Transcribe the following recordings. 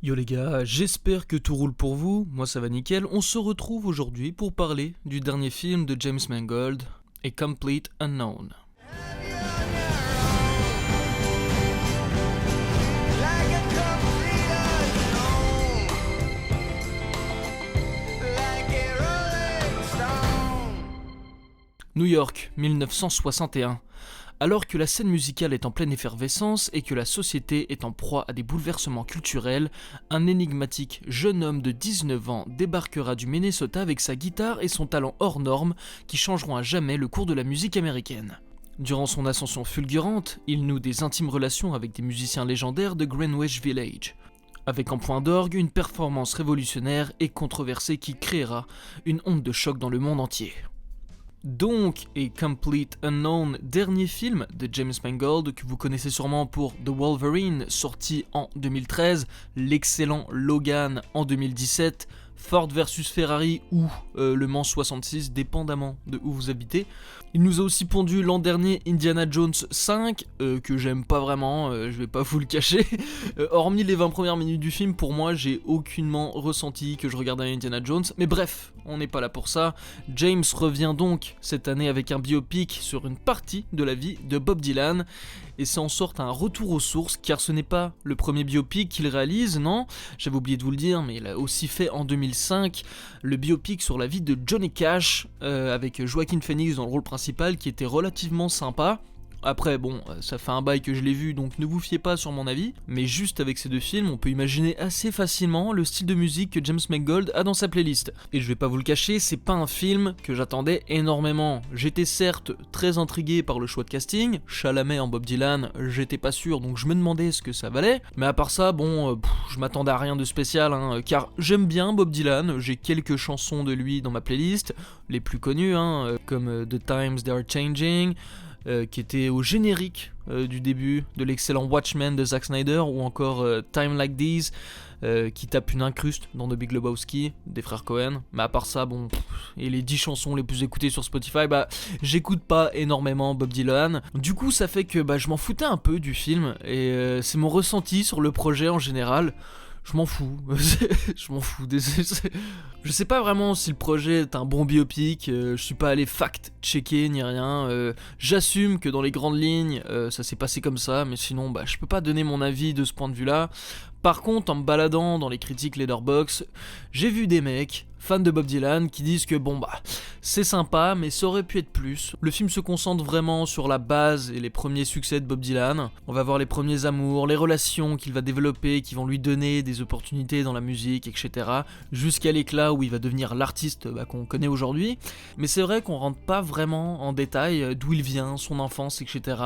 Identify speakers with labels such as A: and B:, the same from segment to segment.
A: Yo les gars, j'espère que tout roule pour vous, moi ça va nickel. On se retrouve aujourd'hui pour parler du dernier film de James Mangold, A Complete Unknown. New York, 1961. Alors que la scène musicale est en pleine effervescence et que la société est en proie à des bouleversements culturels, un énigmatique jeune homme de 19 ans débarquera du Minnesota avec sa guitare et son talent hors norme qui changeront à jamais le cours de la musique américaine. Durant son ascension fulgurante, il noue des intimes relations avec des musiciens légendaires de Greenwich Village. Avec en point d'orgue une performance révolutionnaire et controversée qui créera une onde de choc dans le monde entier. Donc, A Complete Unknown, dernier film de James Mangold que vous connaissez sûrement pour The Wolverine, sorti en 2013, l'excellent Logan en 2017, Ford vs Ferrari ou Le Mans 66, dépendamment de où vous habitez. Il nous a aussi pondu l'an dernier Indiana Jones 5, que j'aime pas vraiment, je vais pas vous le cacher. Hormis les 20 premières minutes du film, pour moi, j'ai aucunement ressenti que je regardais Indiana Jones. Mais bref, on n'est pas là pour ça. James revient donc cette année avec un biopic sur une partie de la vie de Bob Dylan. Et c'est en sorte un retour aux sources, car ce n'est pas le premier biopic qu'il réalise, non. J'avais oublié de vous le dire, mais il a aussi fait en 2005 le biopic sur la vie de Johnny Cash, avec Joaquin Phoenix dans le rôle principal, qui était relativement sympa. Après, bon, ça fait un bail que je l'ai vu, donc ne vous fiez pas sur mon avis, mais juste avec ces deux films, on peut imaginer assez facilement le style de musique que James Mangold a dans sa playlist. Et je vais pas vous le cacher, c'est pas un film que j'attendais énormément. J'étais certes très intrigué par le choix de casting, Chalamet en Bob Dylan, j'étais pas sûr, donc je me demandais ce que ça valait, mais à part ça, bon, je m'attendais à rien de spécial, car j'aime bien Bob Dylan, j'ai quelques chansons de lui dans ma playlist, les plus connues, comme The Times They Are Changing, qui était au générique du début de l'excellent Watchmen de Zack Snyder, ou encore Time Like These, qui tape une incruste dans The Big Lebowski des frères Cohen. Mais à part ça, bon, et les 10 chansons les plus écoutées sur Spotify, j'écoute pas énormément Bob Dylan. Du coup, ça fait que je m'en foutais un peu du film, et c'est mon ressenti sur le projet en général. Je m'en fous, je m'en fous. Je sais pas vraiment si le projet est un bon biopic, je suis pas allé fact-checker ni rien. J'assume que dans les grandes lignes, ça s'est passé comme ça, mais sinon, je peux pas donner mon avis de ce point de vue-là. Par contre, en me baladant dans les critiques Letterboxd, j'ai vu des mecs, fans de Bob Dylan, qui disent que c'est sympa, mais ça aurait pu être plus. Le film se concentre vraiment sur la base et les premiers succès de Bob Dylan. On va voir les premiers amours, les relations qu'il va développer, qui vont lui donner des opportunités dans la musique, etc. Jusqu'à l'éclat où il va devenir l'artiste qu'on connaît aujourd'hui. Mais c'est vrai qu'on rentre pas vraiment en détail d'où il vient, son enfance, etc.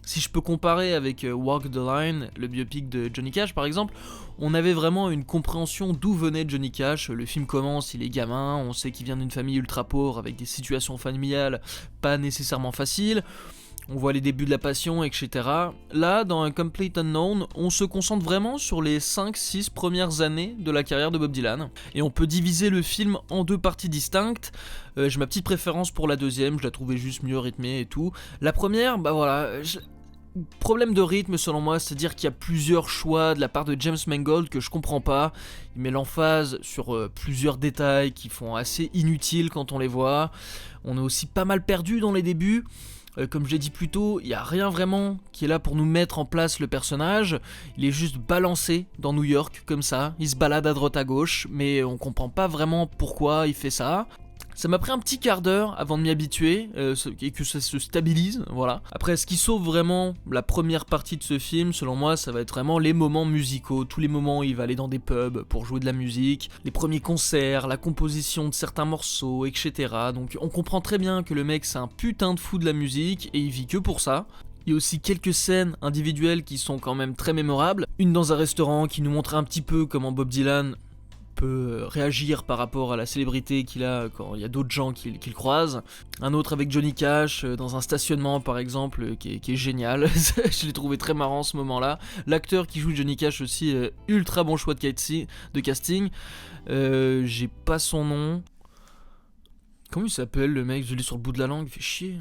A: Si je peux comparer avec Walk the Line, le biopic de Johnny Cash par exemple, on avait vraiment une compréhension d'où venait Johnny Cash. Le film commence, il est gamin, on sait qu'il vient d'une famille ultra pauvre avec des situations familiales pas nécessairement faciles. On voit les débuts de la passion, etc. Là, dans A Complete Unknown, on se concentre vraiment sur les 5-6 premières années de la carrière de Bob Dylan. Et on peut diviser le film en deux parties distinctes. J'ai ma petite préférence pour la deuxième, je la trouvais juste mieux rythmée et tout. La première, problème de rythme selon moi, c'est-à-dire qu'il y a plusieurs choix de la part de James Mangold que je comprends pas. Il met l'emphase sur plusieurs détails qui font assez inutiles quand on les voit. On est aussi pas mal perdu dans les débuts. Comme je l'ai dit plus tôt, il n'y a rien vraiment qui est là pour nous mettre en place le personnage. Il est juste balancé dans New York comme ça. Il se balade à droite à gauche, mais on comprend pas vraiment pourquoi il fait ça. Ça m'a pris un petit quart d'heure avant de m'y habituer et que ça se stabilise, voilà. Après, ce qui sauve vraiment la première partie de ce film, selon moi, ça va être vraiment les moments musicaux, tous les moments où il va aller dans des pubs pour jouer de la musique, les premiers concerts, la composition de certains morceaux, etc. Donc on comprend très bien que le mec c'est un putain de fou de la musique et il vit que pour ça. Il y a aussi quelques scènes individuelles qui sont quand même très mémorables. Une dans un restaurant qui nous montre un petit peu comment Bob Dylan peut réagir par rapport à la célébrité qu'il a quand il y a d'autres gens qu'il croise. Un autre avec Johnny Cash dans un stationnement par exemple qui est génial. Je l'ai trouvé très marrant ce moment-là. L'acteur qui joue Johnny Cash aussi, ultra bon choix de casting. J'ai pas son nom. Comment il s'appelle le mec? Je l'ai sur le bout de la langue, il fait chier.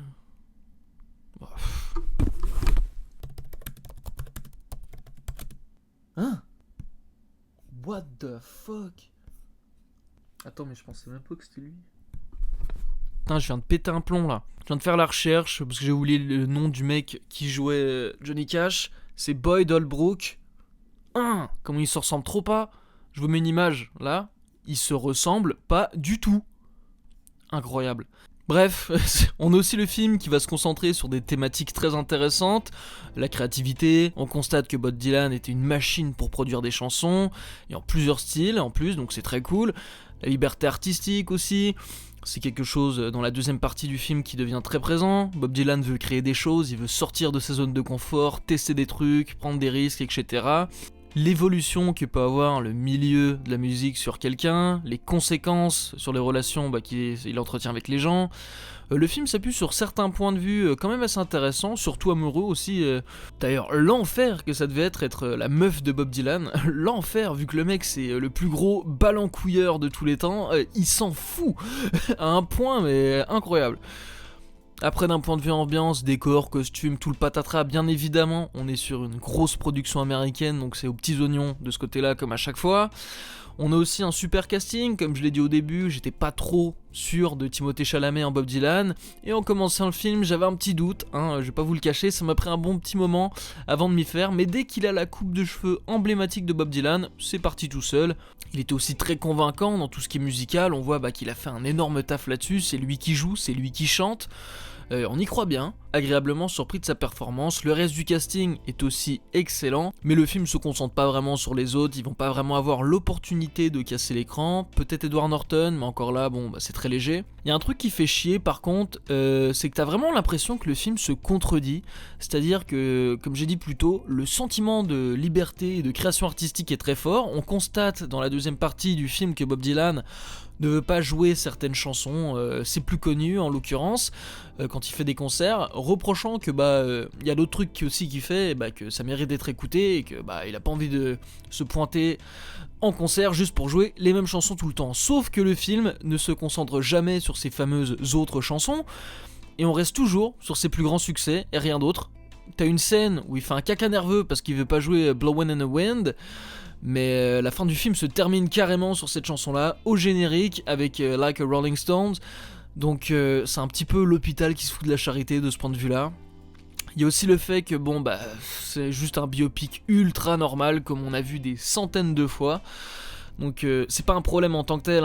A: Hein? What the fuck? Attends, mais je pensais même pas que c'était lui. Putain, je viens de péter un plomb là. Je viens de faire la recherche parce que j'ai oublié le nom du mec qui jouait Johnny Cash. C'est Boyd Holbrook. Comment il se ressemble trop pas. Je vous mets une image là. Il se ressemble pas du tout. Incroyable. Bref, on a aussi le film qui va se concentrer sur des thématiques très intéressantes. La créativité, on constate que Bob Dylan était une machine pour produire des chansons, et en plusieurs styles en plus, donc c'est très cool. La liberté artistique aussi, c'est quelque chose dans la deuxième partie du film qui devient très présent. Bob Dylan veut créer des choses, il veut sortir de sa zone de confort, tester des trucs, prendre des risques, etc. L'évolution que peut avoir le milieu de la musique sur quelqu'un, les conséquences sur les relations qu'il entretient avec les gens. Le film s'appuie sur certains points de vue quand même assez intéressants, surtout amoureux aussi. D'ailleurs, l'enfer que ça devait être la meuf de Bob Dylan, l'enfer vu que le mec c'est le plus gros balancouilleur de tous les temps, il s'en fout à un point mais incroyable. Après, d'un point de vue ambiance, décor, costume, tout le patatras, bien évidemment, on est sur une grosse production américaine, donc c'est aux petits oignons de ce côté-là, comme à chaque fois. On a aussi un super casting, comme je l'ai dit au début, j'étais pas trop sûr de Timothée Chalamet en Bob Dylan, et en commençant le film, j'avais un petit doute, je vais pas vous le cacher, ça m'a pris un bon petit moment avant de m'y faire, mais dès qu'il a la coupe de cheveux emblématique de Bob Dylan, c'est parti tout seul. Il était aussi très convaincant dans tout ce qui est musical, on voit qu'il a fait un énorme taf là-dessus, c'est lui qui joue, c'est lui qui chante. On y croit bien, agréablement surpris de sa performance, le reste du casting est aussi excellent, mais le film se concentre pas vraiment sur les autres, ils vont pas vraiment avoir l'opportunité de casser l'écran, peut-être Edward Norton, mais encore là, c'est très léger. Il y a un truc qui fait chier par contre, c'est que t'as vraiment l'impression que le film se contredit, c'est-à-dire que, comme j'ai dit plus tôt, le sentiment de liberté et de création artistique est très fort, on constate dans la deuxième partie du film que Bob Dylan ne veut pas jouer certaines chansons, c'est plus connu en l'occurrence, quand il fait des concerts, reprochant que y a d'autres trucs aussi qu'il fait, que ça mérite d'être écouté et que il a pas envie de se pointer en concert juste pour jouer les mêmes chansons tout le temps. Sauf que le film ne se concentre jamais sur ces fameuses autres chansons et on reste toujours sur ses plus grands succès et rien d'autre. T'as une scène où il fait un caca nerveux parce qu'il veut pas jouer Blowin' in the Wind. Mais la fin du film se termine carrément sur cette chanson-là, au générique, avec Like a Rolling Stones. Donc c'est un petit peu l'hôpital qui se fout de la charité de ce point de vue-là. Il y a aussi le fait que c'est juste un biopic ultra normal, comme on a vu des centaines de fois. Donc c'est pas un problème en tant que tel,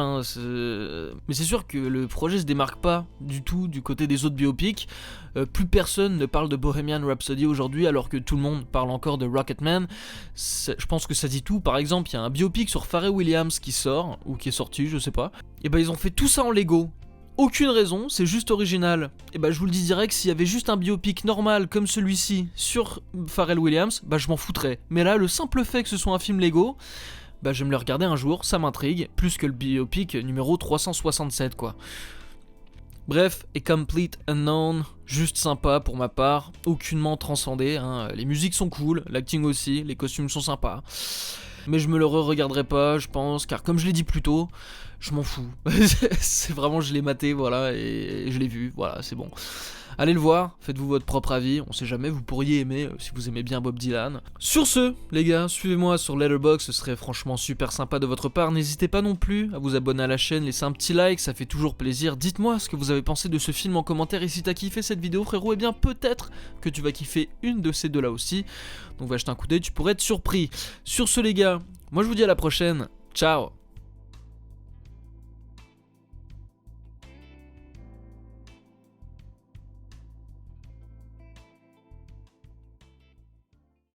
A: mais c'est sûr que le projet se démarque pas du tout du côté des autres biopics. Plus personne ne parle de Bohemian Rhapsody aujourd'hui alors que tout le monde parle encore de Rocketman. Je pense que ça dit tout. Par exemple, il y a un biopic sur Pharrell Williams qui sort, ou qui est sorti, je sais pas. Et ils ont fait tout ça en Lego. Aucune raison, c'est juste original. Et je vous le dis direct, s'il y avait juste un biopic normal comme celui-ci sur Pharrell Williams, je m'en foutrais. Mais là, le simple fait que ce soit un film Lego, je vais me le regarder un jour, ça m'intrigue, plus que le biopic numéro 367 quoi. Bref, A Complete Unknown, juste sympa pour ma part, aucunement transcendé, les musiques sont cool, l'acting aussi, les costumes sont sympas. Mais je me le re-regarderai pas, je pense, car comme je l'ai dit plus tôt, je m'en fous. C'est vraiment, je l'ai maté, voilà, et je l'ai vu, voilà, c'est bon. Allez le voir, faites-vous votre propre avis, on sait jamais, vous pourriez aimer si vous aimez bien Bob Dylan. Sur ce, les gars, suivez-moi sur Letterboxd, ce serait franchement super sympa de votre part. N'hésitez pas non plus à vous abonner à la chaîne, laisser un petit like, ça fait toujours plaisir. Dites-moi ce que vous avez pensé de ce film en commentaire et si t'as kiffé cette vidéo, frérot, bien peut-être que tu vas kiffer une de ces deux-là aussi. Donc va jeter un coup d'œil, tu pourrais être surpris. Sur ce, les gars, moi je vous dis à la prochaine, ciao.